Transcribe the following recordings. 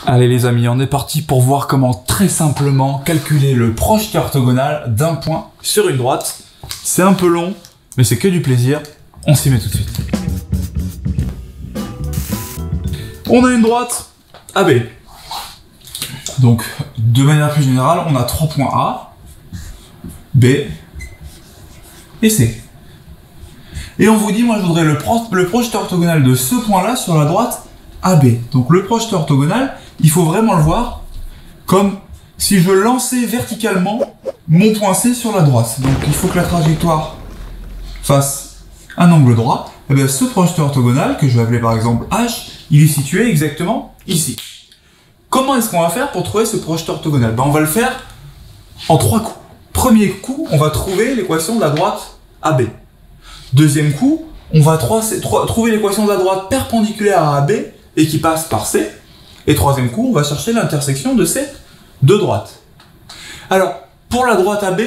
Allez les amis, on est parti pour voir comment très simplement calculer le projeté orthogonal d'un point sur une droite. C'est un peu long, mais c'est que du plaisir. On s'y met tout de suite. On a une droite AB. Donc, de manière plus générale, on a 3 points A, B et C. Et on vous dit, moi je voudrais le projeté orthogonal de ce point-là sur la droite AB. Donc le projeté orthogonal, il faut vraiment le voir comme si je lançais verticalement mon point C sur la droite. Donc il faut que la trajectoire fasse un angle droit. Et bien ce projeté orthogonal, que je vais appeler par exemple H, il est situé exactement ici. Comment est-ce qu'on va faire pour trouver ce projeté orthogonal? Ben, on va le faire en 3 coups. Premier coup, on va trouver l'équation de la droite AB. Deuxième coup, on va trouver l'équation de la droite perpendiculaire à AB et qui passe par C. Et troisième coup, on va chercher l'intersection de ces deux droites. Alors, pour la droite AB,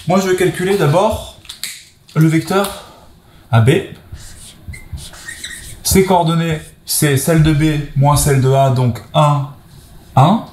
moi je vais calculer d'abord le vecteur AB. Ses coordonnées, c'est celle de B moins celle de A, donc 1, 1.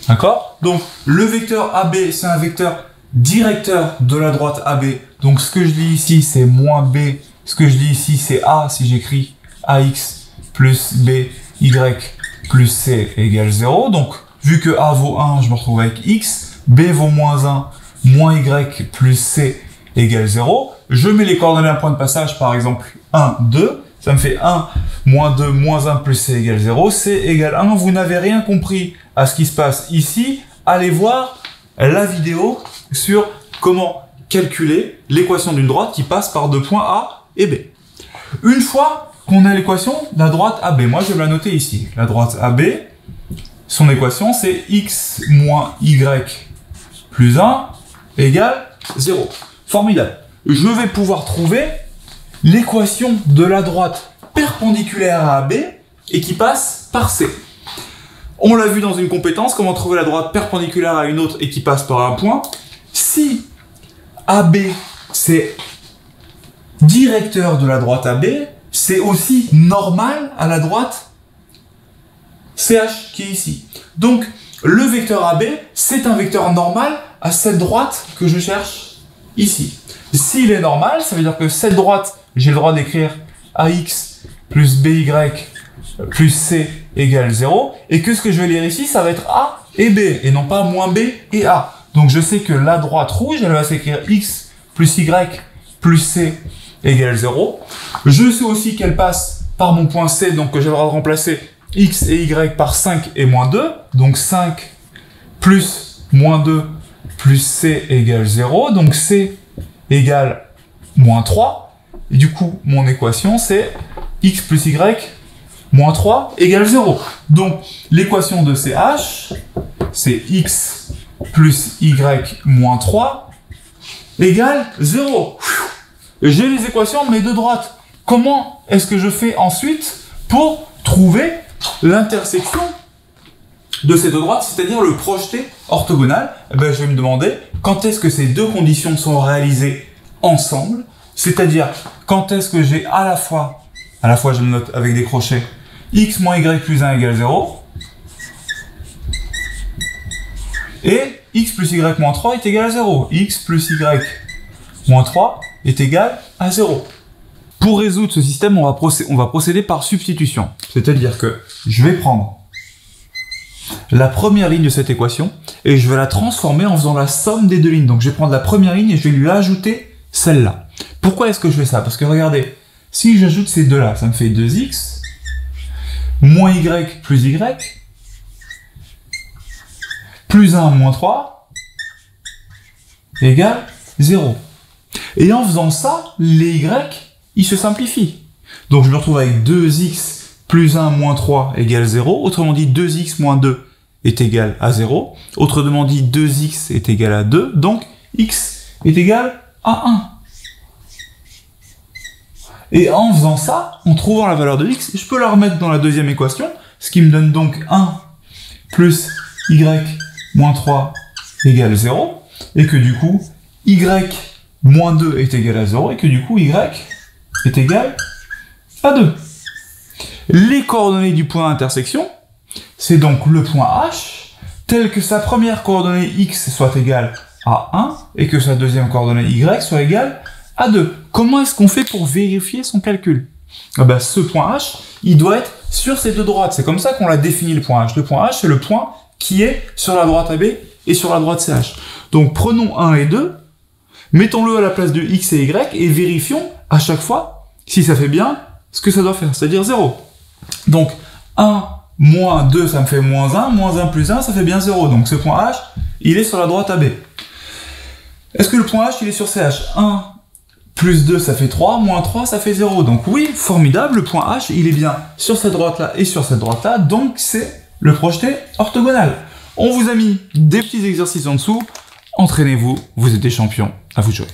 D'accord? Donc, le vecteur AB, c'est un vecteur directeur de la droite AB. Donc, ce que je lis ici, c'est moins B. Ce que je lis ici, c'est A, si j'écris AX plus B, Y plus C égale 0. Donc, vu que A vaut 1, je me retrouve avec X. B vaut moins 1, moins Y plus C égale 0. Je mets les coordonnées à un point de passage, par exemple 1, 2. Ça me fait 1, moins 2, moins 1 plus C égale 0. C égale 1. Vous n'avez rien compris à ce qui se passe ici. Allez voir la vidéo sur comment calculer l'équation d'une droite qui passe par deux points A et B. Une fois qu'on a l'équation de la droite AB, moi je vais la noter ici. La droite AB, son équation c'est X moins Y plus 1 égale 0. Formidable. Je vais pouvoir trouver l'équation de la droite perpendiculaire à AB et qui passe par C. On l'a vu dans une compétence, comment trouver la droite perpendiculaire à une autre et qui passe par un point. Si AB, c'est directeur de la droite AB, c'est aussi normal à la droite CH qui est ici. Donc, le vecteur AB, c'est un vecteur normal à cette droite que je cherche ici. S'il est normal, ça veut dire que cette droite, j'ai le droit d'écrire AX plus BY plus C égale 0, et que ce que je vais lire ici, ça va être A et B, et non pas moins B et A. Donc je sais que la droite rouge, elle va s'écrire X plus Y plus C égale 0. Je sais aussi qu'elle passe par mon point C, donc que j'ai le droit de remplacer X et Y par 5 et moins 2. Donc 5 plus moins 2 plus C égale 0. Donc C égale moins 3. Et du coup, mon équation, c'est X plus Y moins 3 égale 0. Donc, l'équation de CH, c'est X plus Y moins 3 égale 0. J'ai les équations de mes deux droites. Comment est-ce que je fais ensuite pour trouver l'intersection de ces deux droites, c'est-à-dire le projeté orthogonal? Je vais me demander quand est-ce que ces deux conditions sont réalisées ensemble, c'est-à-dire quand est-ce que j'ai à la fois je le note avec des crochets, X moins Y plus 1 égale 0, et X plus Y moins 3 est égal à 0. X plus Y moins 3 est égal à 0. Pour résoudre ce système, on va procéder par substitution. C'est-à-dire que je vais prendre la première ligne de cette équation et je vais la transformer en faisant la somme des deux lignes. Donc je vais prendre la première ligne et je vais lui ajouter celle-là. Pourquoi est-ce que je fais ça? Parce que regardez, si j'ajoute ces deux-là, ça me fait 2x moins y plus y plus 1 moins 3 égale 0. Et en faisant ça, les y, ils se simplifient. Donc je me retrouve avec 2x plus 1 moins 3 égale 0. Autrement dit, 2x moins 2 est égal à 0. Autrement dit, 2x est égal à 2. Donc, x est égal à 1. Et en faisant ça, en trouvant la valeur de x, je peux la remettre dans la deuxième équation, ce qui me donne donc 1 plus y moins 3 égale 0, et que du coup, y moins 2 est égal à 0, et que du coup, y est égal à 2. Les coordonnées du point d'intersection, c'est donc le point H, tel que sa première coordonnée x soit égale à 1, et que sa deuxième coordonnée y soit égale à 2. Comment est-ce qu'on fait pour vérifier son calcul? Ah ben, ce point H, il doit être sur ces deux droites. C'est comme ça qu'on l'a défini le point H. Le point H, c'est le point qui est sur la droite AB et sur la droite CH. Donc prenons 1 et 2, mettons-le à la place de x et y, et vérifions à chaque fois si ça fait bien ce que ça doit faire, c'est-à-dire 0. Donc 1 moins 2, ça me fait moins 1, moins 1 plus 1, ça fait bien 0. Donc ce point H, il est sur la droite AB. Est-ce que le point H, il est sur CH? 1 plus 2, ça fait 3, moins 3, ça fait 0. Donc oui, formidable, le point H, il est bien sur cette droite-là et sur cette droite-là, donc c'est le projeté orthogonal. On vous a mis des petits exercices en dessous. Entraînez-vous, vous êtes des champions, à vous de jouer.